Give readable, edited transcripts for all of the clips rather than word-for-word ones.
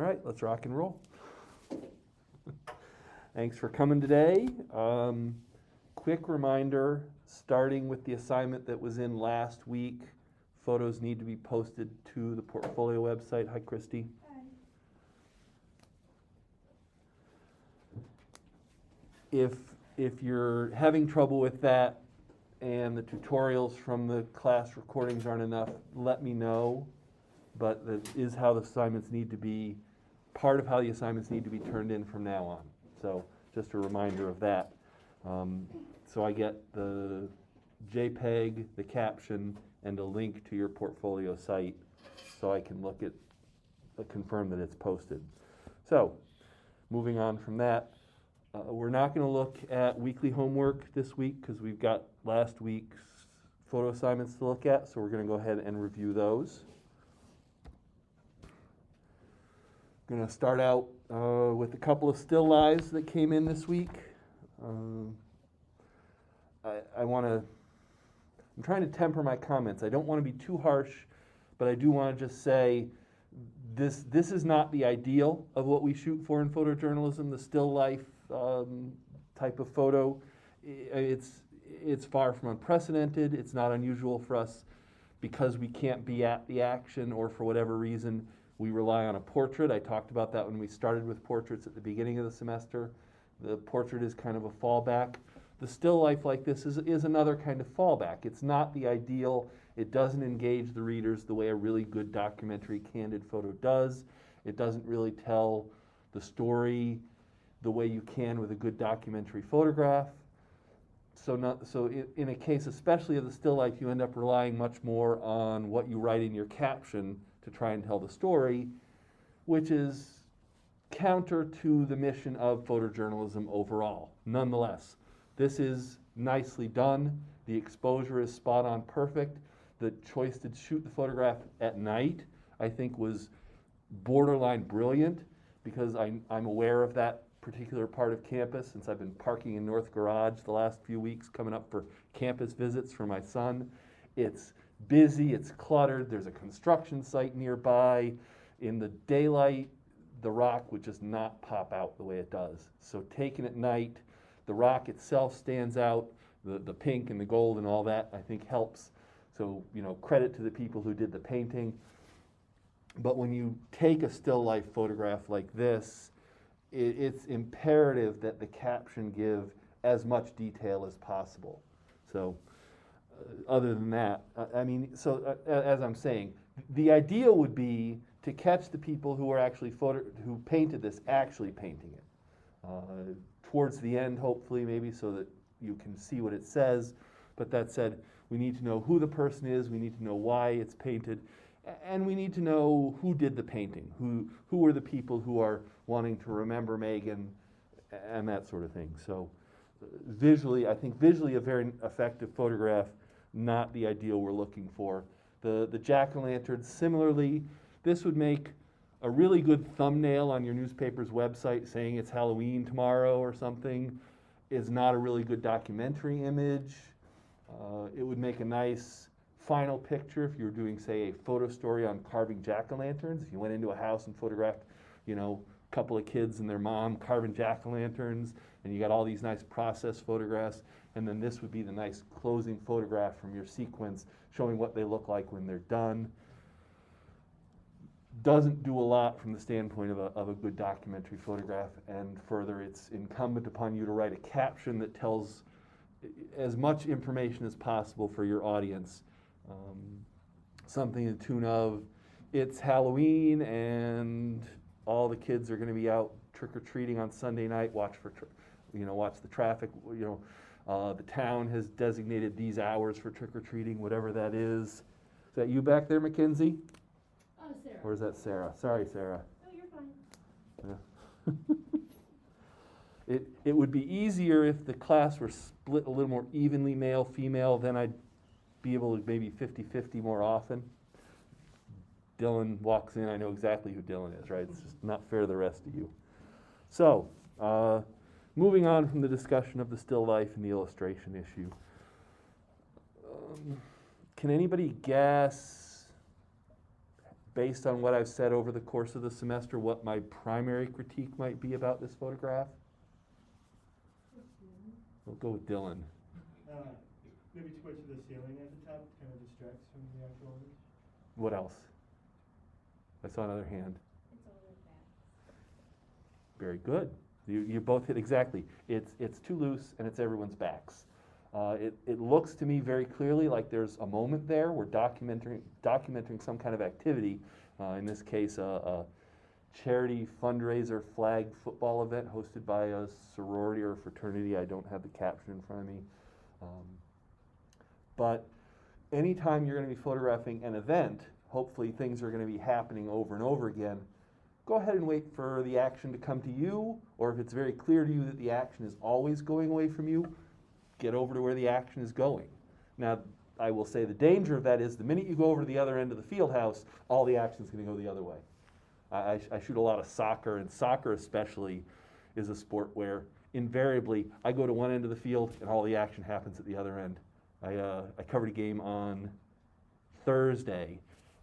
All right, let's rock and roll. Thanks for coming today. Quick reminder, starting with the assignment that was in last week, photos need to be posted to the portfolio website. Hi, Christy. Hi. If you're having trouble with that and the tutorials from the class recordings aren't enough, let me know. But that is how the assignments need to be, part of how the assignments need to be turned in from now on. So just a reminder of that. So I get the JPEG, the caption, and a link to your portfolio site so I can look at, confirm that it's posted. So moving on from that, we're not going to look at weekly homework this week because we've got last week's photo assignments to look at, so we're going to go ahead and review those. I'm going to start out with a couple of still lives that came in this week. I'm trying to temper my comments. I don't want to be too harsh, but I do want to just say this is not the ideal of what we shoot for in photojournalism, the still life type of photo. It's far from unprecedented. It's not unusual for us because we can't be at the action or for whatever reason. We rely on a portrait. I talked about that when we started with portraits at the beginning of the semester. The portrait is kind of a fallback. The still life like this is another kind of fallback. It's not the ideal. It doesn't engage the readers the way a really good documentary candid photo does. It doesn't really tell the story the way you can with a good documentary photograph. So in a case especially of the still life, you end up relying much more on what you write in your caption to try and tell the story, which is counter to the mission of photojournalism overall. Nonetheless, this is nicely done. The exposure is spot on perfect. The choice to shoot the photograph at night, I think, was borderline brilliant because I'm aware of that particular part of campus since I've been parking in North Garage the last few weeks coming up for campus visits for my son. It's busy, it's cluttered, there's a construction site nearby. In the daylight, the rock would just not pop out the way it does. So taken at night, the rock itself stands out, the pink and the gold and all that, I think helps. So, credit to the people who did the painting. But when you take a still life photograph like this, it's imperative that the caption give as much detail as possible. So, other than that, as I'm saying, the ideal would be to catch the people who are actually who painted this actually painting it. Towards the end, hopefully, maybe, so that you can see what it says. But that said, we need to know who the person is, we need to know why it's painted, and we need to know who did the painting, who are the people who are wanting to remember Megan, and that sort of thing. So I think visually a very effective photograph, not the ideal we're looking for. The jack-o'-lantern, similarly, this would make a really good thumbnail on your newspaper's website saying it's Halloween tomorrow or something. Is not a really good documentary image. It would make a nice final picture if you were doing, say, a photo story on carving jack-o'-lanterns. If you went into a house and photographed, a couple of kids and their mom carving jack-o'-lanterns, and you got all these nice process photographs, and then this would be the nice closing photograph from your sequence showing what they look like when they're done. Doesn't do a lot from the standpoint of a good documentary photograph, and further, it's incumbent upon you to write a caption that tells as much information as possible for your audience. Something to the tune of, it's Halloween and all the kids are going to be out trick-or-treating on Sunday night. Watch the traffic. The town has designated these hours for trick-or-treating, whatever that is. Is that you back there, Mackenzie? Oh, Sarah. Or is that Sarah? Sorry, Sarah. Oh, you're fine. Yeah. It would be easier if the class were split a little more evenly male, female, then I'd be able to maybe 50-50 more often. Dylan walks in, I know exactly who Dylan is, right? It's just not fair to the rest of you. So, moving on from the discussion of the still life and the illustration issue. Can anybody guess based on what I've said over the course of the semester, what my primary critique might be about this photograph? We'll go with Dylan. Maybe too much of the ceiling at the top kind of distracts from the actual image. What else? I saw another hand. It's all their backs. Very good. You both hit exactly. It's too loose and it's everyone's backs. It looks to me very clearly like there's a moment there. We're documenting some kind of activity. In this case, a charity fundraiser flag football event hosted by a sorority or fraternity. I don't have the caption in front of me. But anytime you're going to be photographing an event, hopefully things are going to be happening over and over again. Go ahead and wait for the action to come to you, or if it's very clear to you that the action is always going away from you, get over to where the action is going. Now, I will say the danger of that is the minute you go over to the other end of the field house, all the action is going to go the other way. I shoot a lot of soccer, and soccer especially is a sport where invariably I go to one end of the field and all the action happens at the other end. I covered a game on Thursday,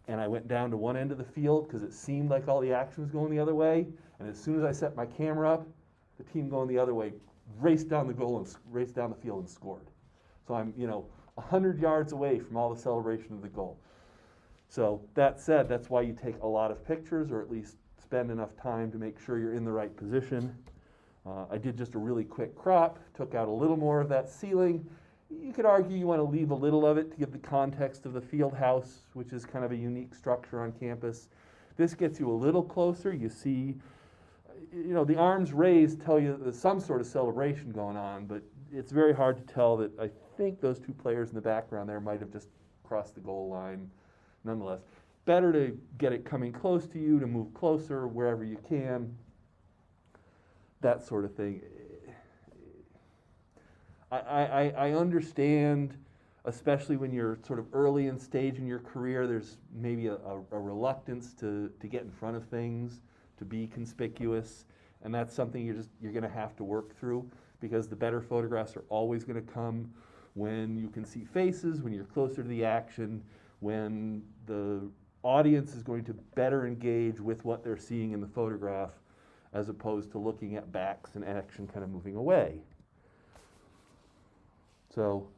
and I went down to one end of the field because it seemed like all the action was going the other way, and as soon as I set my camera up, the team going the other way raced down the goal and raced down the field and scored. So I'm 100 yards away from all the celebration of the goal. So that said, that's why you take a lot of pictures, or at least spend enough time to make sure you're in the right position. I did just a really quick crop, took out a little more of that ceiling. You could argue you want to leave a little of it to give the context of the field house, which is kind of a unique structure on campus. This gets you a little closer. You see, the arms raised tell you that there's some sort of celebration going on, but it's very hard to tell that I think those two players in the background there might have just crossed the goal line. Nonetheless, better to get it coming close to you, to move closer wherever you can, that sort of thing. I understand, especially when you're sort of early in stage in your career, there's maybe a reluctance to get in front of things, to be conspicuous, and that's something you're going to have to work through, because the better photographs are always going to come when you can see faces, when you're closer to the action, when the audience is going to better engage with what they're seeing in the photograph, as opposed to looking at backs and action kind of moving away. So,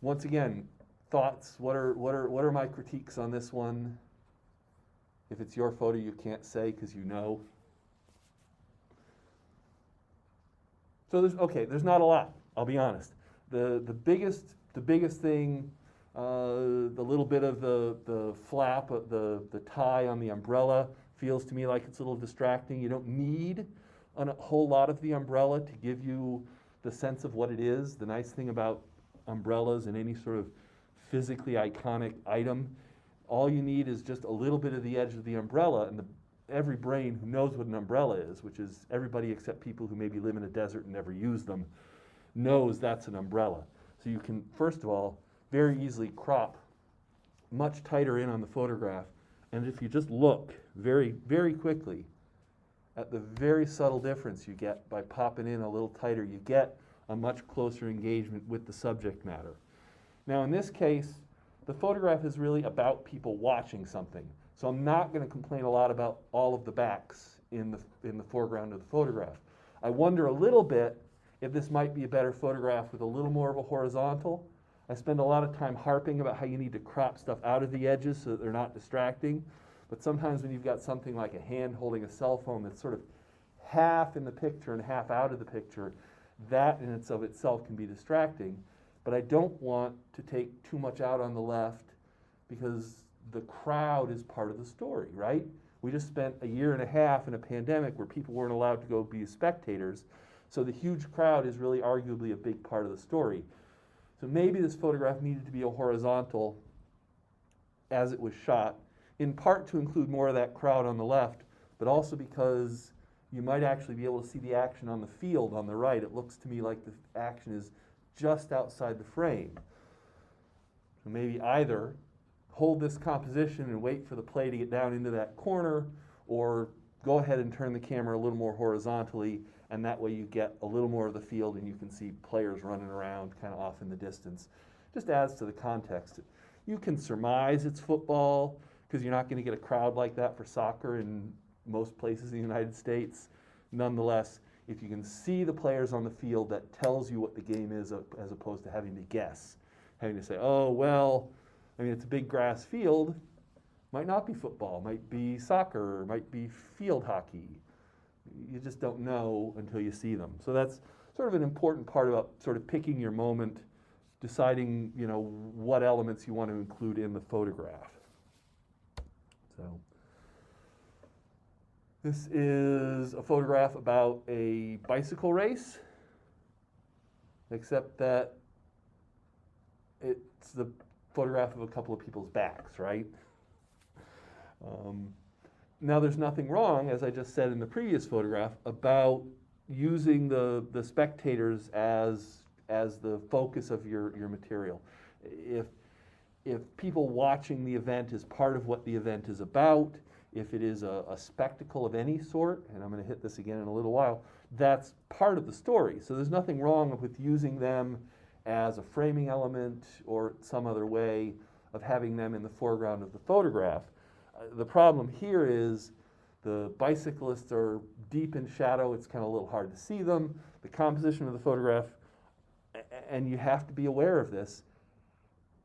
once again, thoughts. What are my critiques on this one? If it's your photo, you can't say because you know. So there's not a lot. I'll be honest. The biggest thing, the little bit of the flap, the tie on the umbrella feels to me like it's a little distracting. You don't need a whole lot of the umbrella to give you the sense of what it is. The nice thing about umbrellas and any sort of physically iconic item, all you need is just a little bit of the edge of the umbrella, and every brain who knows what an umbrella is, which is everybody except people who maybe live in a desert and never use them, knows that's an umbrella. So you can, first of all, very easily crop much tighter in on the photograph, and if you just look very, very quickly at the very subtle difference you get by popping in a little tighter, you get a much closer engagement with the subject matter. Now in this case, the photograph is really about people watching something. So I'm not going to complain a lot about all of the backs in the foreground of the photograph. I wonder a little bit if this might be a better photograph with a little more of a horizontal. I spend a lot of time harping about how you need to crop stuff out of the edges so that they're not distracting. But sometimes when you've got something like a hand holding a cell phone that's sort of half in the picture and half out of the picture, that in and of itself can be distracting. But I don't want to take too much out on the left, because the crowd is part of the story, right? We just spent a year and a half in a pandemic where people weren't allowed to go be spectators. So the huge crowd is really arguably a big part of the story. So maybe this photograph needed to be a horizontal as it was shot, in part to include more of that crowd on the left, but also because you might actually be able to see the action on the field on the right. It looks to me like the action is just outside the frame. So maybe either hold this composition and wait for the play to get down into that corner, or go ahead and turn the camera a little more horizontally, and that way you get a little more of the field and you can see players running around kind of off in the distance. Just adds to the context. You can surmise it's football, because you're not going to get a crowd like that for soccer in most places in the United States. Nonetheless, if you can see the players on the field, that tells you what the game is, as opposed to having to guess. Having to say, oh, well, I mean, it's a big grass field. Might not be football, might be soccer, might be field hockey. You just don't know until you see them. So that's sort of an important part about sort of picking your moment, deciding, what elements you want to include in the photograph. So this is a photograph about a bicycle race, except that it's the photograph of a couple of people's backs, right? Now, there's nothing wrong, as I just said in the previous photograph, about using the spectators as the focus of your material. If people watching the event is part of what the event is about, if it is a spectacle of any sort, and I'm going to hit this again in a little while, that's part of the story. So there's nothing wrong with using them as a framing element or some other way of having them in the foreground of the photograph. The problem here is the bicyclists are deep in shadow. It's kind of a little hard to see them. The composition of the photograph, and you have to be aware of this,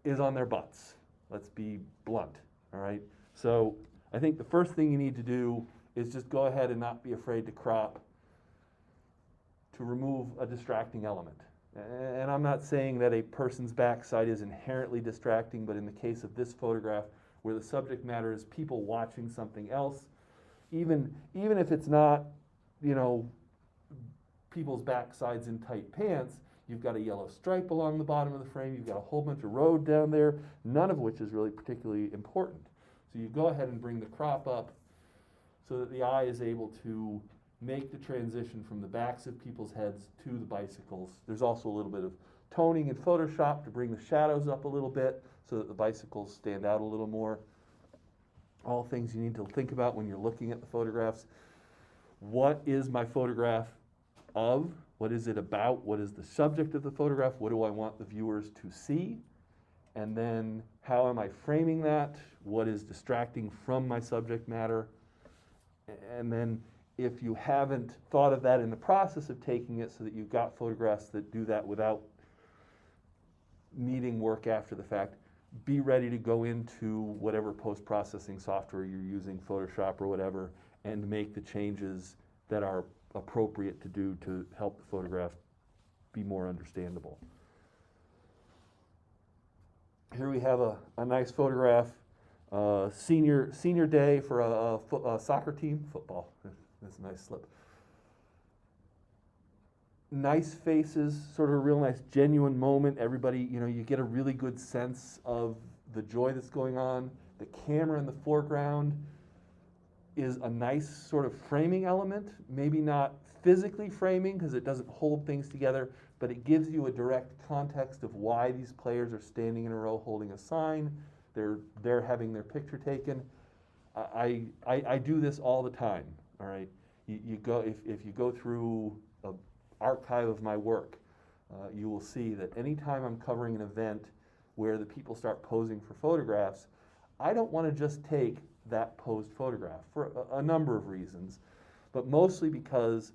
is on their butts. Let's be blunt, all right? So I think the first thing you need to do is just go ahead and not be afraid to crop to remove a distracting element. And I'm not saying that a person's backside is inherently distracting, but in the case of this photograph, where the subject matter is people watching something else, even if it's not, people's backsides in tight pants, you've got a yellow stripe along the bottom of the frame, you've got a whole bunch of road down there, none of which is really particularly important. So you go ahead and bring the crop up so that the eye is able to make the transition from the backs of people's heads to the bicycles. There's also a little bit of toning in Photoshop to bring the shadows up a little bit so that the bicycles stand out a little more. All things you need to think about when you're looking at the photographs. What is my photograph of? What is it about? What is the subject of the photograph? What do I want the viewers to see? And then how am I framing that? What is distracting from my subject matter? And then if you haven't thought of that in the process of taking it, so that you've got photographs that do that without needing work after the fact, be ready to go into whatever post-processing software you're using, Photoshop or whatever, and make the changes that are appropriate to do to help the photograph be more understandable. Here we have a nice photograph, senior day for a soccer team, football. That's a nice slip. Nice faces, sort of a real nice genuine moment. Everybody, you get a really good sense of the joy that's going on. The camera in the foreground is a nice sort of framing element, maybe not physically framing because it doesn't hold things together, but it gives you a direct context of why these players are standing in a row holding a sign. They're having their picture taken. I do this all the time, all right? You go if you go through an archive of my work, you will see that anytime I'm covering an event where the people start posing for photographs, I don't want to just take that posed photograph for a number of reasons, but mostly because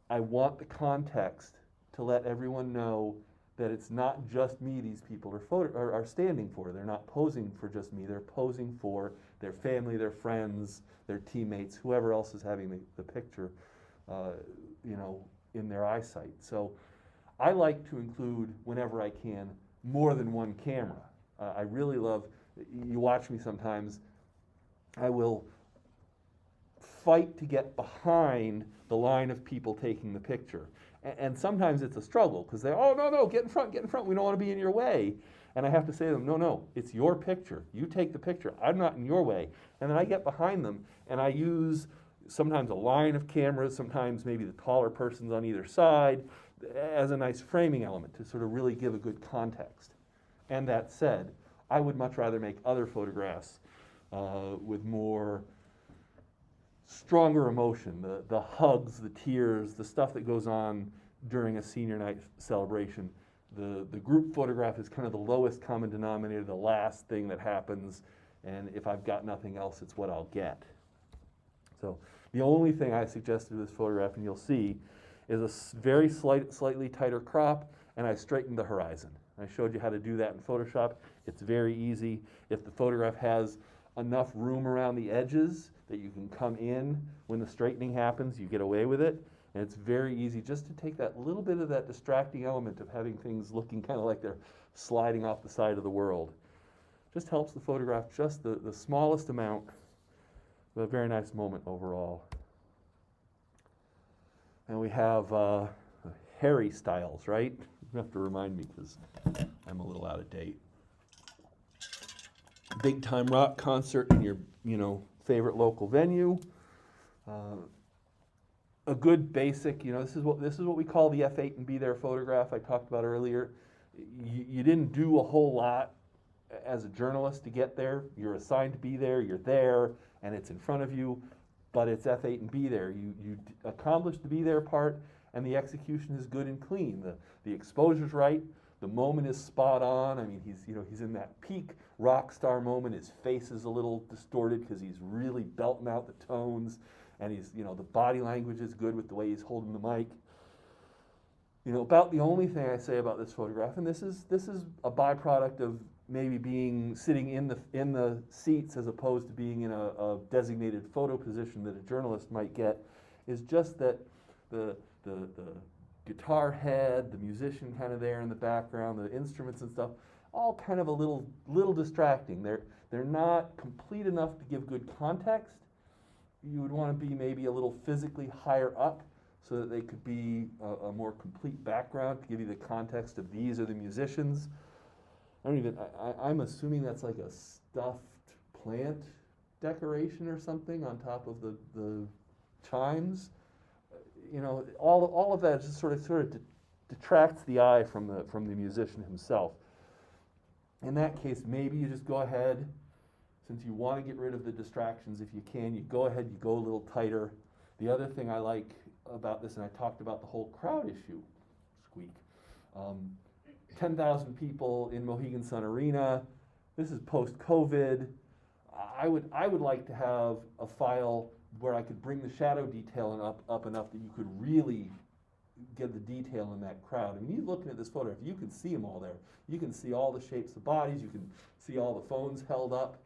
I want the context to let everyone know that it's not just me these people are standing for. They're not posing for just me. They're posing for their family, their friends, their teammates, whoever else is having the picture, in their eyesight. So I like to include, whenever I can, more than one camera. I really love, you watch me sometimes, I will fight to get behind the line of people taking the picture. And sometimes it's a struggle because they're, oh, no, get in front, we don't want to be in your way. And I have to say to them, no, it's your picture. You take the picture. I'm not in your way. And then I get behind them and I use sometimes a line of cameras, sometimes maybe the taller person's on either side, as a nice framing element to sort of really give a good context. And that said, I would much rather make other photographs with more stronger emotion, the hugs, the tears, the stuff that goes on during a senior night celebration. the group photograph is kind of the lowest common denominator, the last thing that happens, and if I've got nothing else, it's what I'll get. So the only thing I suggested with this photograph, and you'll see, is a very slightly tighter crop, and I straightened the horizon. I showed you how to do that in Photoshop. It's very easy. If the photograph has enough room around the edges that you can come in when the straightening happens, you get away with it. And it's very easy just to take that little bit of that distracting element of having things looking kind of like they're sliding off the side of the world. Just helps the photograph just the smallest amount, but a very nice moment overall. And we have Harry Styles, right? You have to remind me because I'm a little out of date. Big time rock concert in your, favorite local venue. A good basic, this is what we call the F8 and Be There photograph I talked about earlier. You didn't do a whole lot as a journalist to get there. You're assigned to be there, you're there, and it's in front of you, but it's F8 and Be There. You accomplished the Be There part, and the execution is good and clean. The exposure's right, the moment is spot on. I mean, he's in that peak rock star moment. His face is a little distorted because he's really belting out the tones. And he's, the body language is good with the way he's holding the mic. About the only thing I say about this photograph, and this is a byproduct of maybe sitting in the seats as opposed to being in a designated photo position that a journalist might get, is just that the guitar head, the musician kind of there in the background, the instruments and stuff, all kind of a little distracting. They're not complete enough to give good context. You would want to be maybe a little physically higher up so that they could be a more complete background to give you the context of these are the musicians. I'm assuming that's like a stuffed plant decoration or something on top of the chimes. All of that just sort of detracts the eye from the musician himself. In that case, maybe you just go ahead. Since you want to get rid of the distractions, if you can, you go ahead, you go a little tighter. The other thing I like about this, and I talked about the whole crowd issue, 10,000 people in Mohegan Sun Arena. This is post-COVID. I would like to have a file where I could bring the shadow detailing up enough that you could really get the detail in that crowd. I mean, you looking at this photograph, you can see them all there. You can see all the shapes of bodies. You can see all the phones held up.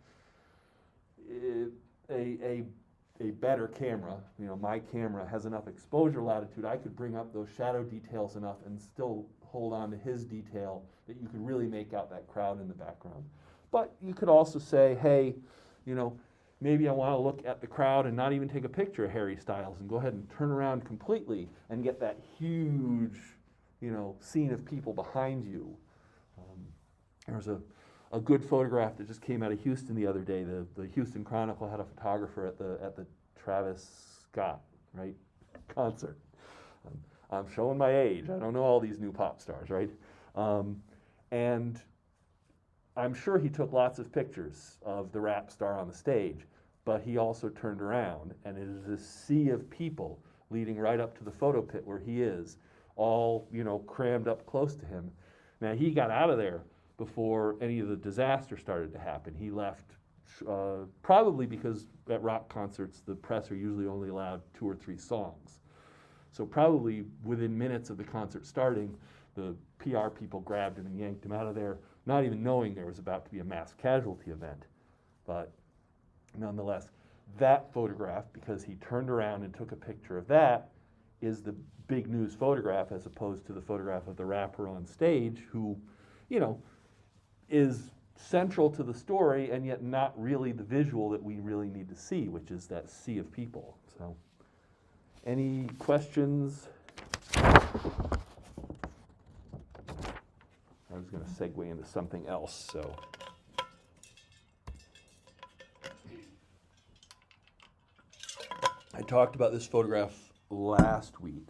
A better camera, my camera has enough exposure latitude, I could bring up those shadow details enough and still hold on to his detail that you could really make out that crowd in the background. But you could also say, hey, maybe I want to look at the crowd and not even take a picture of Harry Styles and go ahead and turn around completely and get that huge, scene of people behind you. There's a good photograph that just came out of Houston the other day. The Houston Chronicle had a photographer at the Travis Scott, right, concert. I'm showing my age. I don't know all these new pop stars, right? And I'm sure he took lots of pictures of the rap star on the stage, but he also turned around, and it is a sea of people leading right up to the photo pit where he is, all, crammed up close to him. Now, he got out of there before any of the disaster started to happen. He left probably because at rock concerts, the press are usually only allowed 2 or 3 songs. So probably within minutes of the concert starting, the PR people grabbed him and yanked him out of there, not even knowing there was about to be a mass casualty event. But nonetheless, that photograph, because he turned around and took a picture of that, is the big news photograph as opposed to the photograph of the rapper on stage who, is central to the story and yet not really the visual that we really need to see, which is that sea of people. So, any questions? I was going to segue into something else, so. I talked about this photograph last week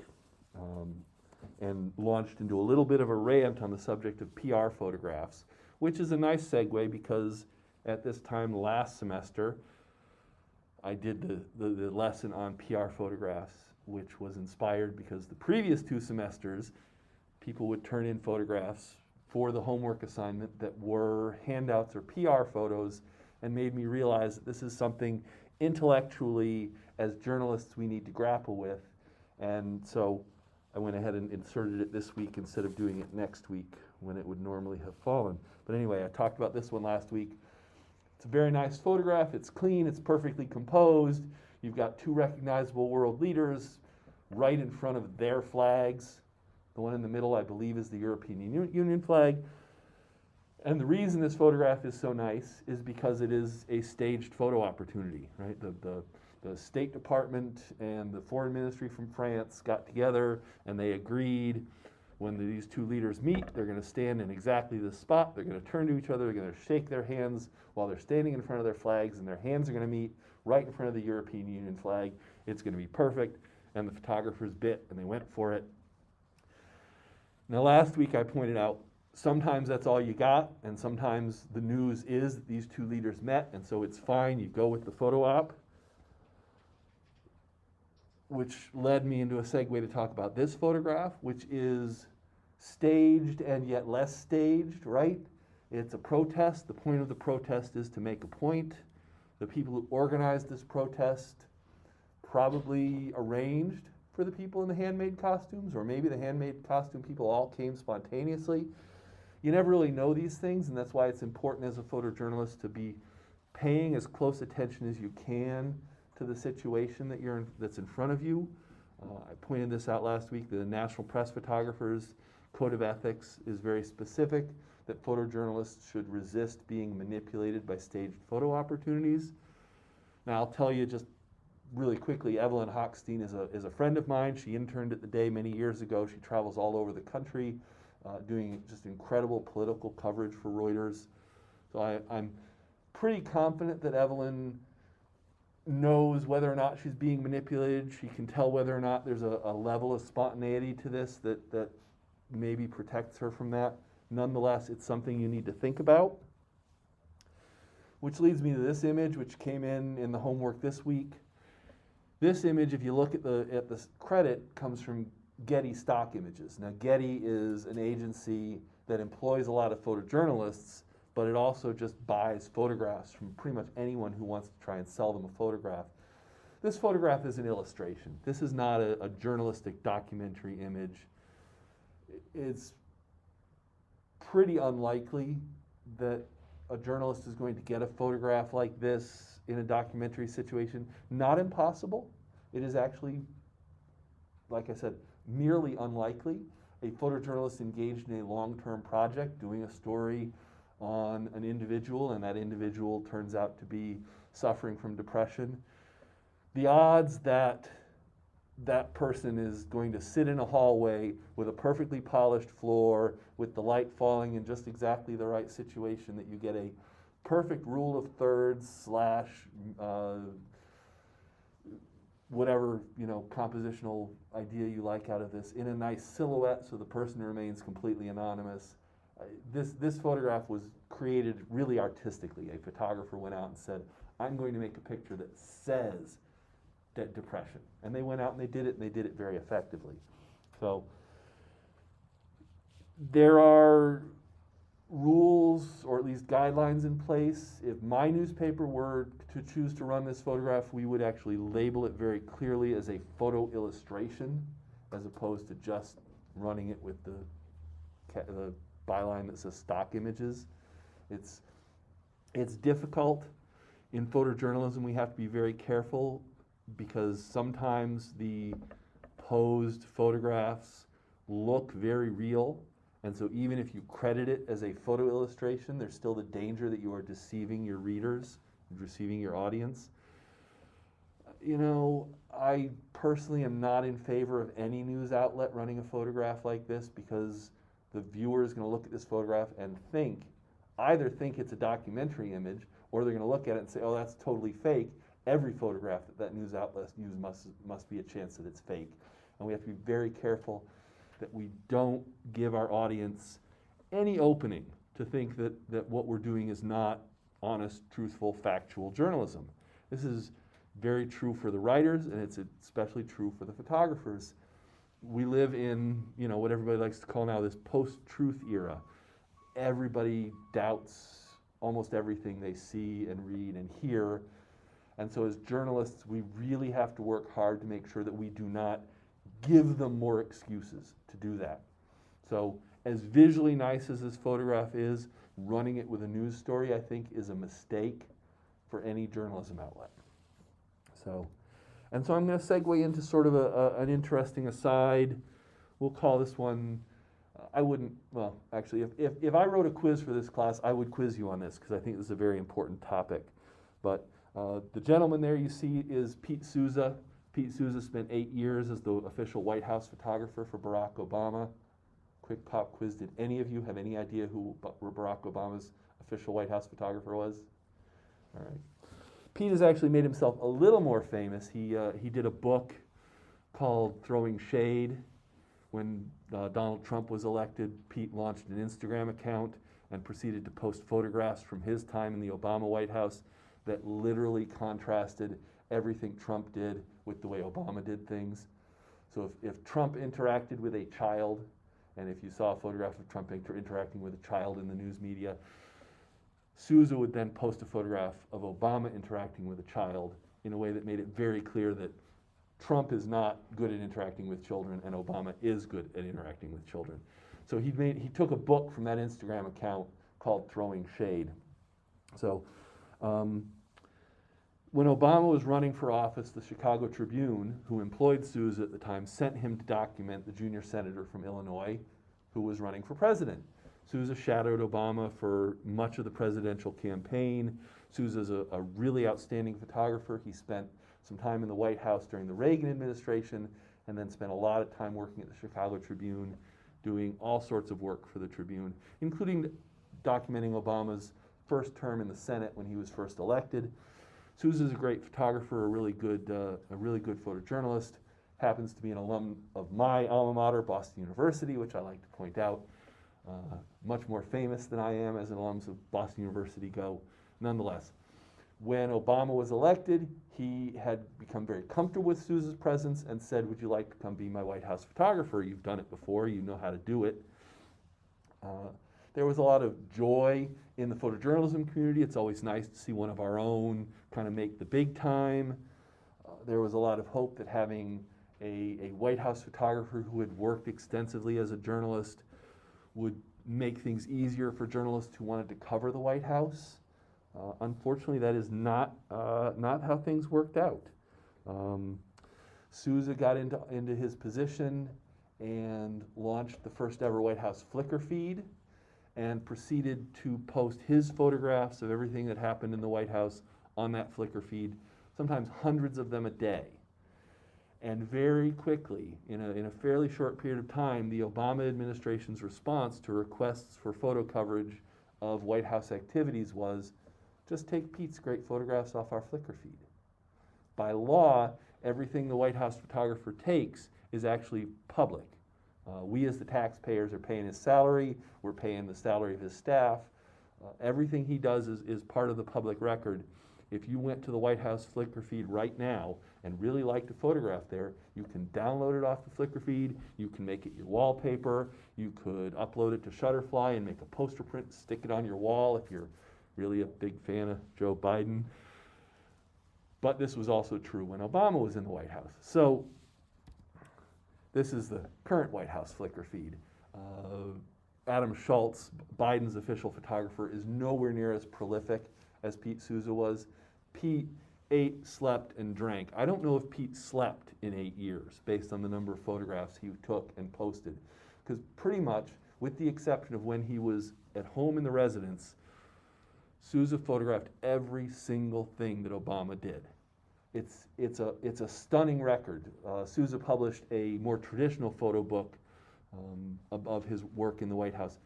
and launched into a little bit of a rant on the subject of PR photographs, which is a nice segue because at this time last semester, I did the lesson on PR photographs, which was inspired because the previous 2 semesters, people would turn in photographs for the homework assignment that were handouts or PR photos, and made me realize that this is something intellectually, as journalists, we need to grapple with. And so I went ahead and inserted it this week instead of doing it next week when it would normally have fallen. But anyway, I talked about this one last week. It's a very nice photograph. It's clean. It's perfectly composed. You've got two recognizable world leaders right in front of their flags. The one in the middle, I believe, is the European Union flag. And the reason this photograph is so nice is because it is a staged photo opportunity, right? The State Department and the Foreign Ministry from France got together and they agreed when these two leaders meet, they're going to stand in exactly this spot. They're going to turn to each other. They're going to shake their hands while they're standing in front of their flags, and their hands are going to meet right in front of the European Union flag. It's going to be perfect. And the photographers bit, and they went for it. Now, last week I pointed out sometimes that's all you got, and sometimes the news is that these two leaders met, and so it's fine. You go with the photo op, which led me into a segue to talk about this photograph, which is staged and yet less staged, right? It's a protest. The point of the protest is to make a point. The people who organized this protest probably arranged for the people in the handmade costumes, or maybe the handmade costume people all came spontaneously. You never really know these things, and that's why it's important as a photojournalist to be paying as close attention as you can to the situation that's in front of you. I pointed this out last week. The National Press Photographers Code of Ethics is very specific that photojournalists should resist being manipulated by staged photo opportunities. Now, I'll tell you just really quickly, Evelyn Hochstein is a friend of mine. She interned at the Day many years ago. She travels all over the country doing just incredible political coverage for Reuters. So I'm pretty confident that Evelyn knows whether or not she's being manipulated. She can tell whether or not there's a level of spontaneity to this that maybe protects her from that. Nonetheless, it's something you need to think about. Which leads me to this image, which came in the homework this week. This image, if you look at the credit, comes from Getty Stock Images. Now, Getty is an agency that employs a lot of photojournalists, but it also just buys photographs from pretty much anyone who wants to try and sell them a photograph. This photograph is an illustration. This is not a journalistic documentary image. It's pretty unlikely that a journalist is going to get a photograph like this in a documentary situation. Not impossible. It is actually, like I said, merely unlikely. A photojournalist engaged in a long-term project doing a story on an individual, and that individual turns out to be suffering from depression. The odds that that person is going to sit in a hallway with a perfectly polished floor, with the light falling in just exactly the right situation, that you get a perfect rule of thirds / whatever compositional idea you like out of this, in a nice silhouette so the person remains completely anonymous. This photograph was created really artistically. A photographer went out and said, I'm going to make a picture that says depression. And they went out and they did it very effectively. So there are rules, or at least guidelines in place. If my newspaper were to choose to run this photograph, we would actually label it very clearly as a photo illustration, as opposed to just running it with the byline that says stock images. It's difficult. In photojournalism, we have to be very careful because sometimes the posed photographs look very real. And so even if you credit it as a photo illustration, there's still the danger that you are deceiving your readers, deceiving your audience. I personally am not in favor of any news outlet running a photograph like this, because the viewer is going to look at this photograph and either think it's a documentary image, or they're going to look at it and say, oh, that's totally fake. Every photograph that news outlet uses must be a chance that it's fake. And we have to be very careful that we don't give our audience any opening to think that what we're doing is not honest, truthful, factual journalism. This is very true for the writers, and it's especially true for the photographers. we live in, what everybody likes to call now this post-truth era. Everybody doubts almost everything they see and read and hear. And so as journalists, we really have to work hard to make sure that we do not give them more excuses to do that. So as visually nice as this photograph is, running it with a news story, I think, is a mistake for any journalism outlet. So I'm going to segue into sort of an interesting aside. We'll call this one, if I wrote a quiz for this class, I would quiz you on this because I think this is a very important topic. But the gentleman there you see is Pete Souza. Pete Souza spent 8 years as the official White House photographer for Barack Obama. Quick pop quiz, did any of you have any idea who Barack Obama's official White House photographer was? All right. Pete has actually made himself a little more famous. He did a book called Throwing Shade. When Donald Trump was elected, Pete launched an Instagram account and proceeded to post photographs from his time in the Obama White House that literally contrasted everything Trump did with the way Obama did things. So if Trump interacted with a child, and if you saw a photograph of Trump interacting with a child in the news media, Souza would then post a photograph of Obama interacting with a child in a way that made it very clear that Trump is not good at interacting with children and Obama is good at interacting with children. So he took a book from that Instagram account called Throwing Shade. So when Obama was running for office, the Chicago Tribune, who employed Souza at the time, sent him to document the junior senator from Illinois who was running for president. Souza shadowed Obama for much of the presidential campaign. Souza's a really outstanding photographer. He spent some time in the White House during the Reagan administration and then spent a lot of time working at the Chicago Tribune, doing all sorts of work for the Tribune, including documenting Obama's first term in the Senate when he was first elected. Souza's a great photographer, a really good photojournalist, happens to be an alum of my alma mater, Boston University, which I like to point out. Much more famous than I am as an alums of Boston University go. Nonetheless, when Obama was elected, he had become very comfortable with Souza's presence and said, "Would you like to come be my White House photographer? You've done it before, you know how to do it." There was a lot of joy in the photojournalism community. It's always nice to see one of our own kind of make the big time. There was a lot of hope that having a White House photographer who had worked extensively as a journalist would make things easier for journalists who wanted to cover the White House. Unfortunately, that is not how things worked out. Souza got into his position and launched the first ever White House Flickr feed and proceeded to post his photographs of everything that happened in the White House on that Flickr feed, sometimes hundreds of them a day. And very quickly, in a fairly short period of time, the Obama administration's response to requests for photo coverage of White House activities was, just take Pete's great photographs off our Flickr feed. By law, everything the White House photographer takes is actually public. We as the taxpayers are paying his salary, we're paying the salary of his staff. Everything he does is part of the public record. If you went to the White House Flickr feed right now and really liked a photograph there, you can download it off the Flickr feed, you can make it your wallpaper, you could upload it to Shutterfly and make a poster print, stick it on your wall if you're really a big fan of Joe Biden. But this was also true when Obama was in the White House. So this is the current White House Flickr feed. Adam Schultz, Biden's official photographer, is nowhere near as prolific as Pete Souza was. Pete ate, slept, and drank. I don't know if Pete slept in 8 years based on the number of photographs he took and posted. Because pretty much, with the exception of when he was at home in the residence, Souza photographed every single thing that Obama did. It's a stunning record. Souza published a more traditional photo book of his work in the White House.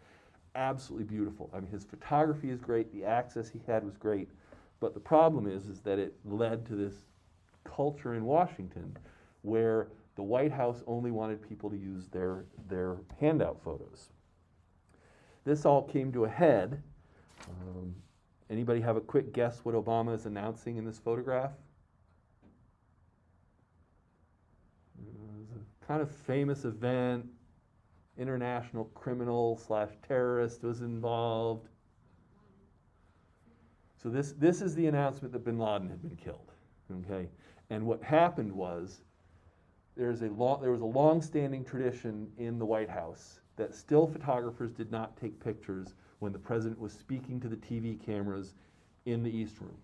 Absolutely beautiful. I mean, his photography is great, the access he had was great, but the problem is that it led to this culture in Washington where the White House only wanted people to use their handout photos. This all came to a head. Anybody have a quick guess what Obama is announcing in this photograph? kind of famous event, international criminal / terrorist was involved. So this is the announcement that bin Laden had been killed, okay? And what happened was, there was a long-standing tradition in the White House that still photographers did not take pictures when the president was speaking to the TV cameras in the East Room.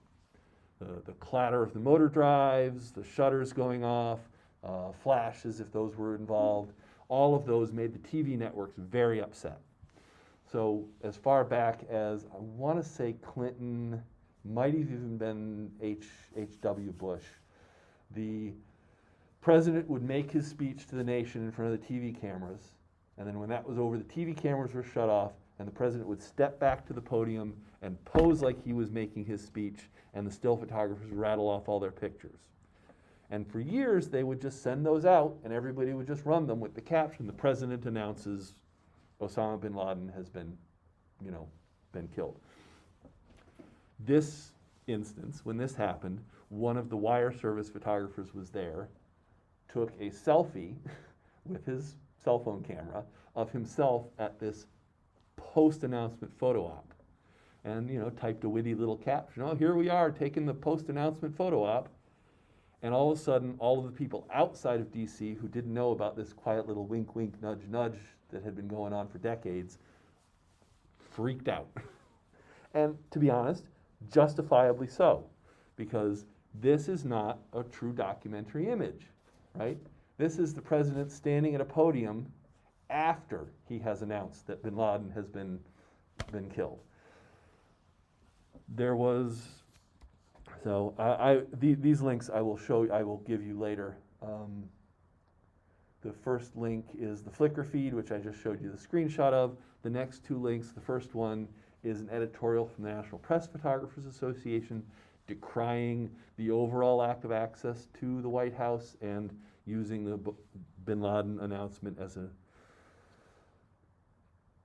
The clatter of the motor drives, the shutters going off, flashes if those were involved, all of those made the TV networks very upset. So as far back as, I want to say Clinton, might have even been H.W. Bush, the president would make his speech to the nation in front of the TV cameras, and then when that was over, the TV cameras were shut off, and the president would step back to the podium and pose like he was making his speech, and the still photographers would rattle off all their pictures. And for years, they would just send those out, and everybody would just run them with the caption, "The president announces Osama bin Laden has been killed." This instance, when this happened, one of the wire service photographers was there, took a selfie with his cell phone camera of himself at this post-announcement photo op, and typed a witty little caption, "Oh, here we are taking the post-announcement photo op." And all of a sudden, all of the people outside of DC who didn't know about this quiet little wink, wink, nudge, nudge that had been going on for decades freaked out. And to be honest, justifiably so, because this is not a true documentary image, right? This is the president standing at a podium after he has announced that bin Laden has been killed. There was, so these links I will give you later. The first link is the Flickr feed, which I just showed you the screenshot of. The next two links, the first one is an editorial from the National Press Photographers Association decrying the overall lack of access to the White House and using the bin Laden announcement as a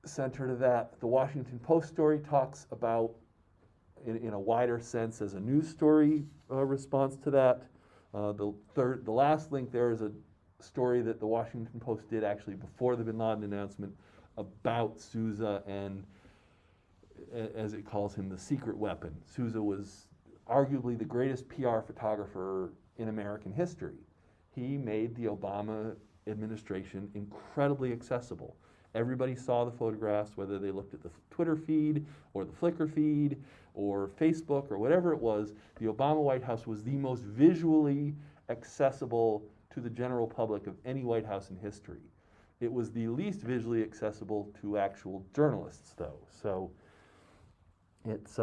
center to that. The Washington Post story talks about, in a wider sense, as a news story response to that. The last link there is a story that the Washington Post did actually before the bin Laden announcement about Sousa and, as it calls him, the secret weapon. Sousa was arguably the greatest PR photographer in American history. He made the Obama administration incredibly accessible. Everybody saw the photographs, whether they looked at the Twitter feed or the Flickr feed or Facebook or whatever it was. The Obama White House was the most visually accessible to the general public of any White House in history. It was the least visually accessible to actual journalists, though. So it's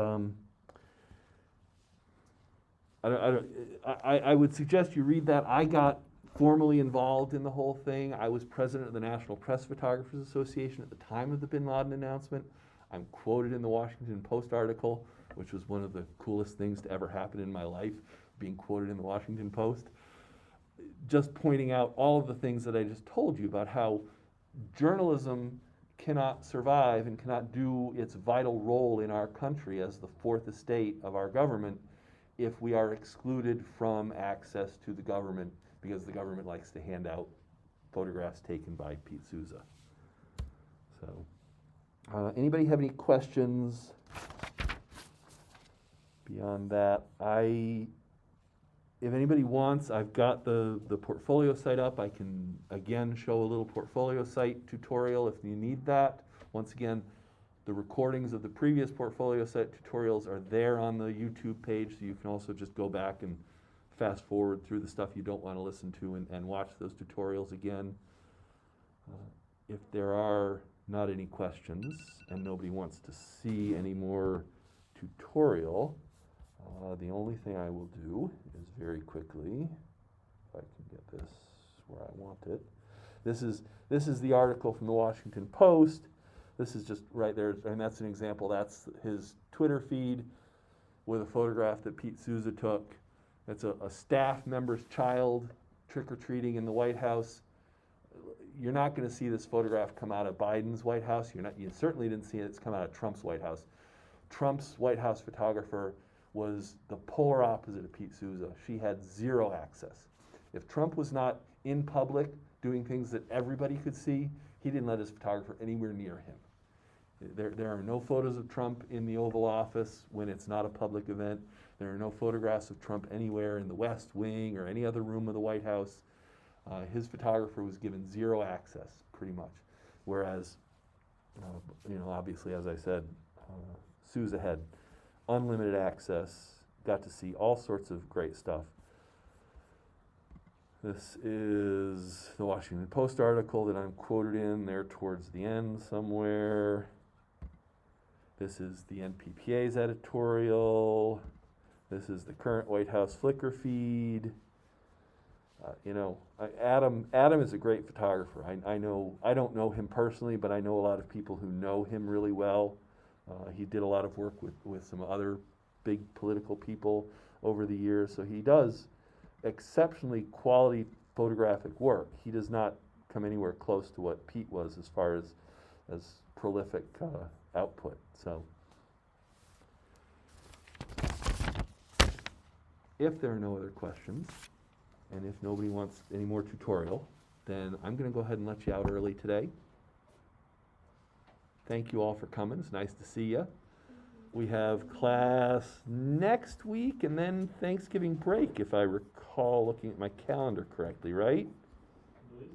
I would suggest you read that. I got formally involved in the whole thing. I was president of the National Press Photographers Association at the time of the bin Laden announcement. I'm quoted in the Washington Post article, which was one of the coolest things to ever happen in my life, being quoted in the Washington Post. Just pointing out all of the things that I just told you about how journalism cannot survive and cannot do its vital role in our country as the fourth estate of our government if we are excluded from access to the government because the government likes to hand out photographs taken by Pete Sousa. So, anybody have any questions beyond that? If anybody wants, I've got the portfolio site up. I can, again, show a little portfolio site tutorial if you need that. Once again, the recordings of the previous portfolio site tutorials are there on the YouTube page, so you can also just go back and fast forward through the stuff you don't want to listen to and watch those tutorials again. If there are not any questions and nobody wants to see any more tutorial, the only thing I will do is very quickly, if I can get this where I want it. This is the article from the Washington Post. This is just right there, and that's an example. That's his Twitter feed with a photograph that Pete Sousa took. It's a staff member's child trick-or-treating in the White House. You're not going to see this photograph come out of Biden's White House. You certainly didn't see it come out of Trump's White House. Trump's White House photographer was the polar opposite of Pete Sousa. She had zero access. If Trump was not in public doing things that everybody could see, he didn't let his photographer anywhere near him. There are no photos of Trump in the Oval Office when it's not a public event. There are no photographs of Trump anywhere in the West Wing or any other room of the White House. His photographer was given zero access, pretty much. Whereas, obviously, as I said, Sousa had unlimited access, got to see all sorts of great stuff. This is the Washington Post article that I'm quoted in there towards the end somewhere. This is the NPPA's editorial. This is the current White House Flickr feed. Adam is a great photographer. I don't know him personally, but I know a lot of people who know him really well. He did a lot of work with some other big political people over the years, so he does exceptionally quality photographic work. He does not come anywhere close to what Pete was as far as prolific output. So, if there are no other questions, and if nobody wants any more tutorial, then I'm going to go ahead and let you out early today. Thank you all for coming. It's nice to see you. We have class next week and then Thanksgiving break, if I recall looking at my calendar correctly, right?